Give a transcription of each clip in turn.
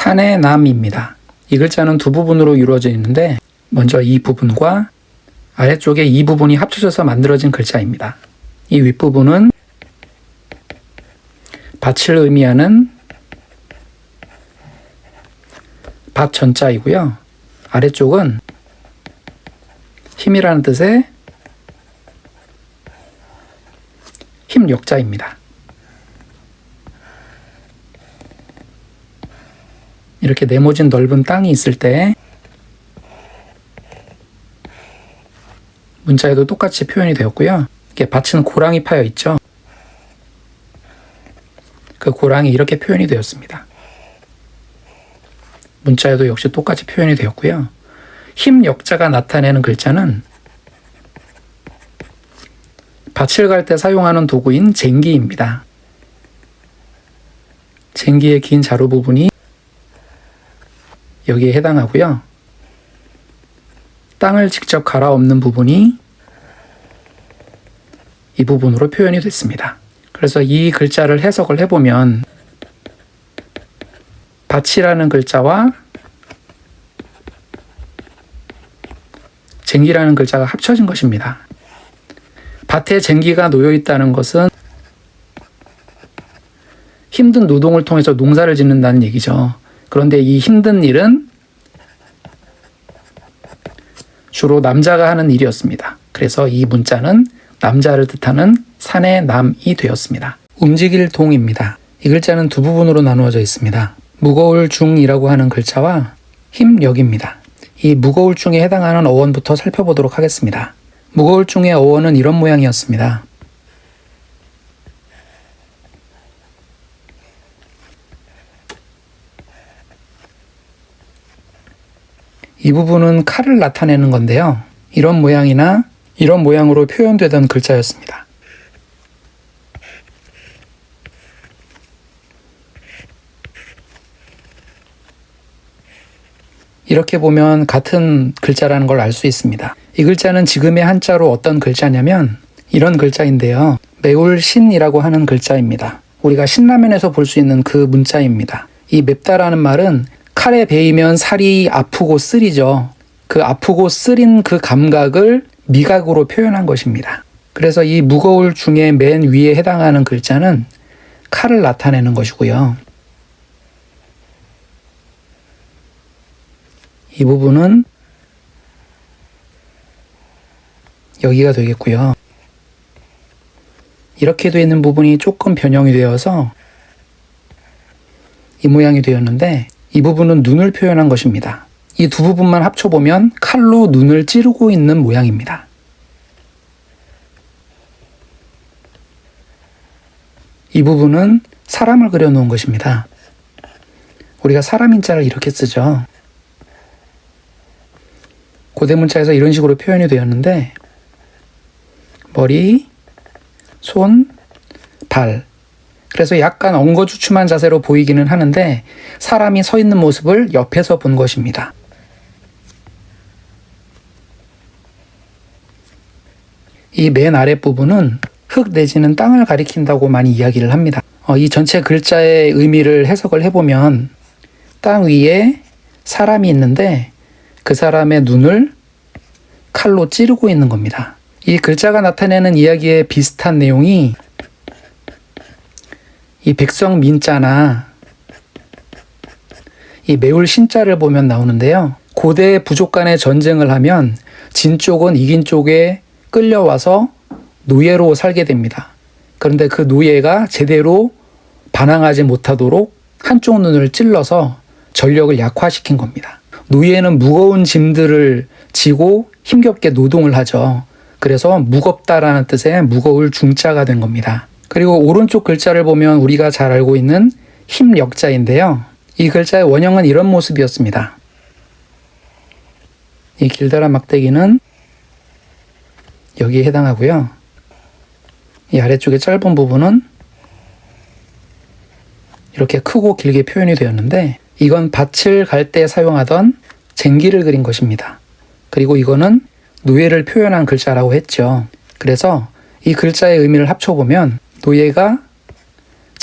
산의 남입니다. 이 글자는 두 부분으로 이루어져 있는데 먼저 이 부분과 아래쪽에 이 부분이 합쳐져서 만들어진 글자입니다. 이 윗부분은 밭을 의미하는 밭 전자이고요. 아래쪽은 힘이라는 뜻의 힘 역자입니다. 이렇게 네모진 넓은 땅이 있을 때 문자에도 똑같이 표현이 되었고요. 이렇게 밭은 고랑이 파여 있죠. 그 고랑이 이렇게 표현이 되었습니다. 문자에도 역시 똑같이 표현이 되었고요. 힘 역자가 나타내는 글자는 밭을 갈 때 사용하는 도구인 쟁기입니다. 쟁기의 긴 자루 부분이 여기에 해당하고요. 땅을 직접 갈아엎는 부분이 이 부분으로 표현이 됐습니다. 그래서 이 글자를 해석을 해보면 밭이라는 글자와 쟁기라는 글자가 합쳐진 것입니다. 밭에 쟁기가 놓여 있다는 것은 힘든 노동을 통해서 농사를 짓는다는 얘기죠. 그런데 이 힘든 일은 주로 남자가 하는 일이었습니다. 그래서 이 문자는 남자를 뜻하는 산의 남이 되었습니다. 움직일 동입니다. 이 글자는 두 부분으로 나누어져 있습니다. 무거울 중이라고 하는 글자와 힘력입니다. 이 무거울 중에 해당하는 어원부터 살펴보도록 하겠습니다. 무거울 중의 어원은 이런 모양이었습니다. 이 부분은 칼을 나타내는 건데요. 이런 모양이나 이런 모양으로 표현되던 글자였습니다. 이렇게 보면 같은 글자라는 걸 알 수 있습니다. 이 글자는 지금의 한자로 어떤 글자냐면 이런 글자인데요. 매울신이라고 하는 글자입니다. 우리가 신라면에서 볼 수 있는 그 문자입니다. 이 맵다라는 말은 칼에 베이면 살이 아프고 쓰리죠. 그 아프고 쓰린 그 감각을 미각으로 표현한 것입니다. 그래서 이 무거울 중에 맨 위에 해당하는 글자는 칼을 나타내는 것이고요. 이 부분은 여기가 되겠고요. 이렇게 되어 있는 부분이 조금 변형이 되어서 이 모양이 되었는데 이 부분은 눈을 표현한 것입니다. 이 두 부분만 합쳐보면 칼로 눈을 찌르고 있는 모양입니다. 이 부분은 사람을 그려놓은 것입니다. 우리가 사람 인자를 이렇게 쓰죠. 고대 문자에서 이런 식으로 표현이 되었는데 머리, 손, 발. 그래서 약간 엉거주춤한 자세로 보이기는 하는데 사람이 서 있는 모습을 옆에서 본 것입니다. 이 맨 아랫부분은 흙 내지는 땅을 가리킨다고 많이 이야기를 합니다. 이 전체 글자의 의미를 해석을 해보면 땅 위에 사람이 있는데 그 사람의 눈을 칼로 찌르고 있는 겁니다. 이 글자가 나타내는 이야기에 비슷한 내용이 이 백성민자나 이 매울신자를 보면 나오는데요. 고대 부족 간의 전쟁을 하면 진 쪽은 이긴 쪽에 끌려와서 노예로 살게 됩니다. 그런데 그 노예가 제대로 반항하지 못하도록 한쪽 눈을 찔러서 전력을 약화시킨 겁니다. 노예는 무거운 짐들을 지고 힘겹게 노동을 하죠. 그래서 무겁다라는 뜻의 무거울 중자가 된 겁니다. 그리고 오른쪽 글자를 보면 우리가 잘 알고 있는 힘 역자인데요. 이 글자의 원형은 이런 모습이었습니다. 이 길다란 막대기는 여기에 해당하고요. 이 아래쪽의 짧은 부분은 이렇게 크고 길게 표현이 되었는데 이건 밭을 갈 때 사용하던 쟁기를 그린 것입니다. 그리고 이거는 노예를 표현한 글자라고 했죠. 그래서 이 글자의 의미를 합쳐보면 노예가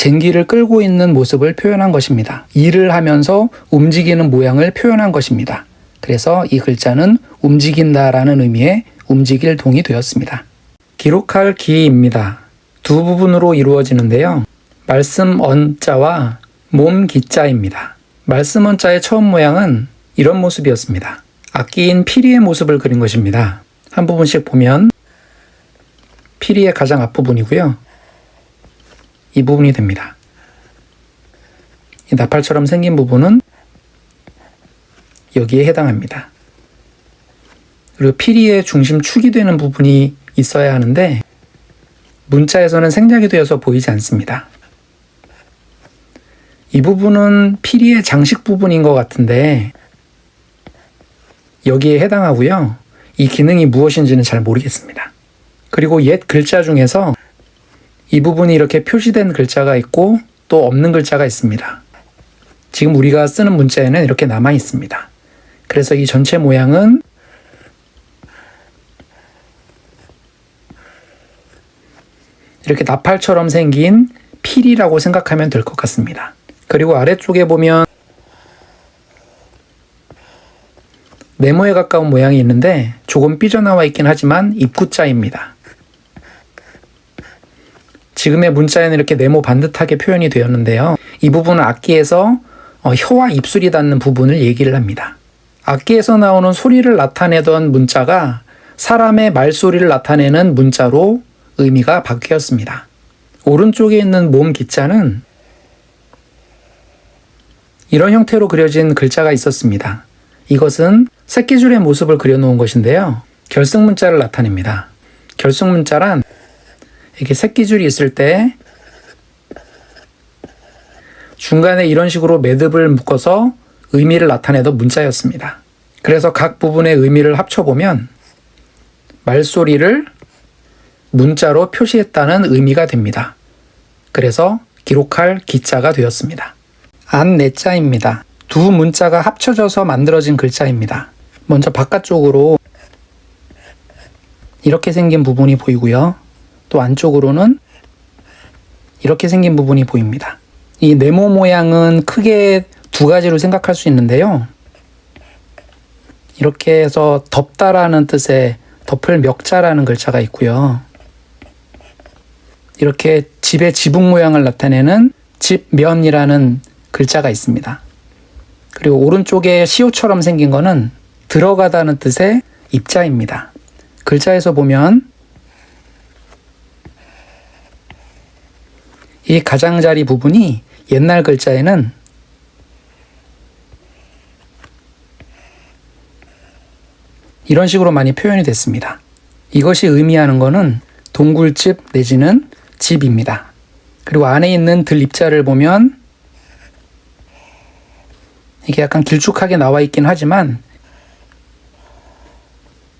쟁기를 끌고 있는 모습을 표현한 것입니다. 일을 하면서 움직이는 모양을 표현한 것입니다. 그래서 이 글자는 움직인다라는 의미의 움직일 동이 되었습니다. 기록할 기입니다. 두 부분으로 이루어지는데요. 말씀 언자와 몸 기자입니다. 말씀 언자의 처음 모양은 이런 모습이었습니다. 악기인 피리의 모습을 그린 것입니다. 한 부분씩 보면 피리의 가장 앞부분이고요. 이 부분이 됩니다. 이 나팔처럼 생긴 부분은 여기에 해당합니다. 그리고 피리의 중심축이 되는 부분이 있어야 하는데 문자에서는 생략이 되어서 보이지 않습니다. 이 부분은 피리의 장식 부분인 것 같은데 여기에 해당하고요. 이 기능이 무엇인지는 잘 모르겠습니다. 그리고 옛 글자 중에서 이 부분이 이렇게 표시된 글자가 있고 또 없는 글자가 있습니다. 지금 우리가 쓰는 문자에는 이렇게 남아 있습니다. 그래서 이 전체 모양은 이렇게 나팔처럼 생긴 필이라고 생각하면 될 것 같습니다. 그리고 아래쪽에 보면 네모에 가까운 모양이 있는데 조금 삐져나와 있긴 하지만 입구자입니다. 지금의 문자에는 이렇게 네모 반듯하게 표현이 되었는데요. 이 부분은 악기에서 혀와 입술이 닿는 부분을 얘기를 합니다. 악기에서 나오는 소리를 나타내던 문자가 사람의 말소리를 나타내는 문자로 의미가 바뀌었습니다. 오른쪽에 있는 몸 기자는 이런 형태로 그려진 글자가 있었습니다. 이것은 새끼줄의 모습을 그려놓은 것인데요. 결승문자를 나타냅니다. 결승문자란 이렇게 새끼줄이 있을 때 중간에 이런 식으로 매듭을 묶어서 의미를 나타내던 문자였습니다. 그래서 각 부분의 의미를 합쳐보면 말소리를 문자로 표시했다는 의미가 됩니다. 그래서 기록할 기자가 되었습니다. 안내자입니다. 두 문자가 합쳐져서 만들어진 글자입니다. 먼저 바깥쪽으로 이렇게 생긴 부분이 보이고요. 또 안쪽으로는 이렇게 생긴 부분이 보입니다. 이 네모 모양은 크게 두 가지로 생각할 수 있는데요. 이렇게 해서 덮다라는 뜻의 덮을 멱자라는 글자가 있고요. 이렇게 집의 지붕 모양을 나타내는 집면이라는 글자가 있습니다. 그리고 오른쪽에 시옷처럼 생긴 거는 들어가다는 뜻의 입자입니다. 글자에서 보면 이 가장자리 부분이 옛날 글자에는 이런 식으로 많이 표현이 됐습니다. 이것이 의미하는 것은 동굴집 내지는 집입니다. 그리고 안에 있는 들 입자를 보면 이게 약간 길쭉하게 나와 있긴 하지만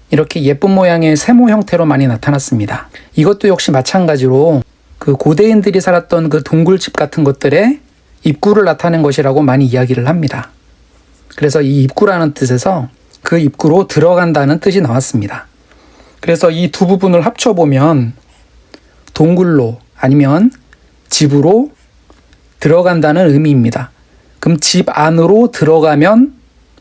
이렇게 예쁜 모양의 세모 형태로 많이 나타났습니다. 이것도 역시 마찬가지로 그 고대인들이 살았던 그 동굴집 같은 것들의 입구를 나타낸 것이라고 많이 이야기를 합니다. 그래서 이 입구라는 뜻에서 그 입구로 들어간다는 뜻이 나왔습니다. 그래서 이 두 부분을 합쳐보면 동굴로 아니면 집으로 들어간다는 의미입니다. 그럼 집 안으로 들어가면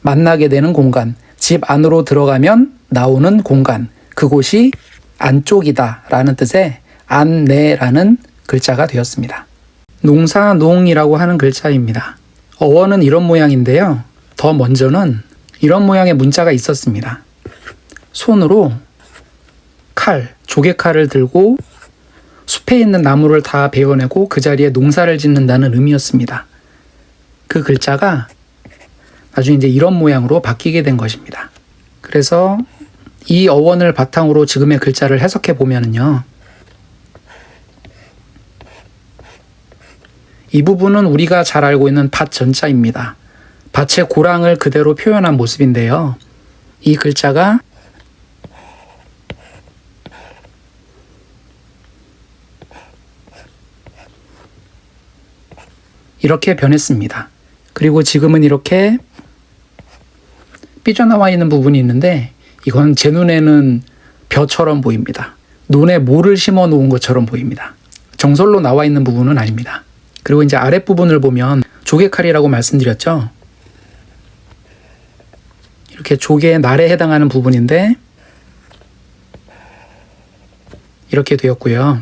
만나게 되는 공간, 집 안으로 들어가면 나오는 공간, 그곳이 안쪽이다 라는 뜻의 안내라는 글자가 되었습니다. 농사농이라고 하는 글자입니다. 어원은 이런 모양인데요. 더 먼저는 이런 모양의 문자가 있었습니다. 손으로 칼, 조개칼을 들고 숲에 있는 나무를 다 베어내고 그 자리에 농사를 짓는다는 의미였습니다. 그 글자가 나중에 이제 이런 모양으로 바뀌게 된 것입니다. 그래서 이 어원을 바탕으로 지금의 글자를 해석해 보면요. 이 부분은 우리가 잘 알고 있는 밭 전자입니다. 밭의 고랑을 그대로 표현한 모습인데요. 이 글자가 이렇게 변했습니다. 그리고 지금은 이렇게 삐져나와 있는 부분이 있는데 이건 제 눈에는 벼처럼 보입니다. 논에 모를 심어 놓은 것처럼 보입니다. 정설로 나와 있는 부분은 아닙니다. 그리고 이제 아랫부분을 보면 조개칼이라고 말씀드렸죠. 이렇게 조개의 날에 해당하는 부분인데 이렇게 되었고요.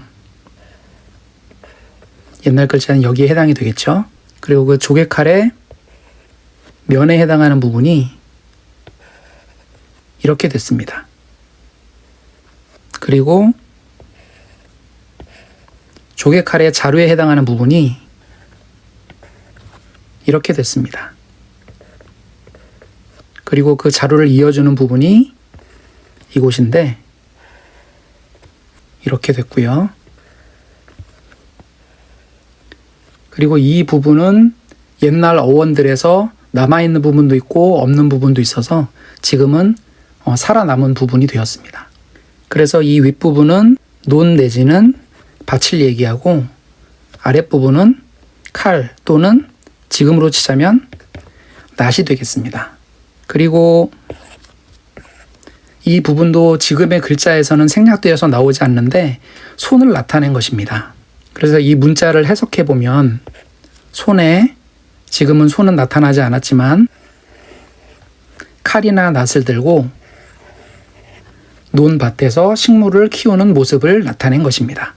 옛날 글자는 여기에 해당이 되겠죠. 그리고 그 조개칼의 면에 해당하는 부분이 이렇게 됐습니다. 그리고 조개칼의 자루에 해당하는 부분이 이렇게 됐습니다. 그리고 그 자루를 이어주는 부분이 이곳인데 이렇게 됐고요. 그리고 이 부분은 옛날 어원들에서 남아있는 부분도 있고 없는 부분도 있어서 지금은 살아남은 부분이 되었습니다. 그래서 이 윗부분은 논 내지는 밭을 얘기하고 아랫부분은 칼 또는 지금으로 치자면 낫이 되겠습니다. 그리고 이 부분도 지금의 글자에서는 생략되어서 나오지 않는데 손을 나타낸 것입니다. 그래서 이 문자를 해석해 보면 손에 지금은 손은 나타나지 않았지만 칼이나 낫을 들고 논밭에서 식물을 키우는 모습을 나타낸 것입니다.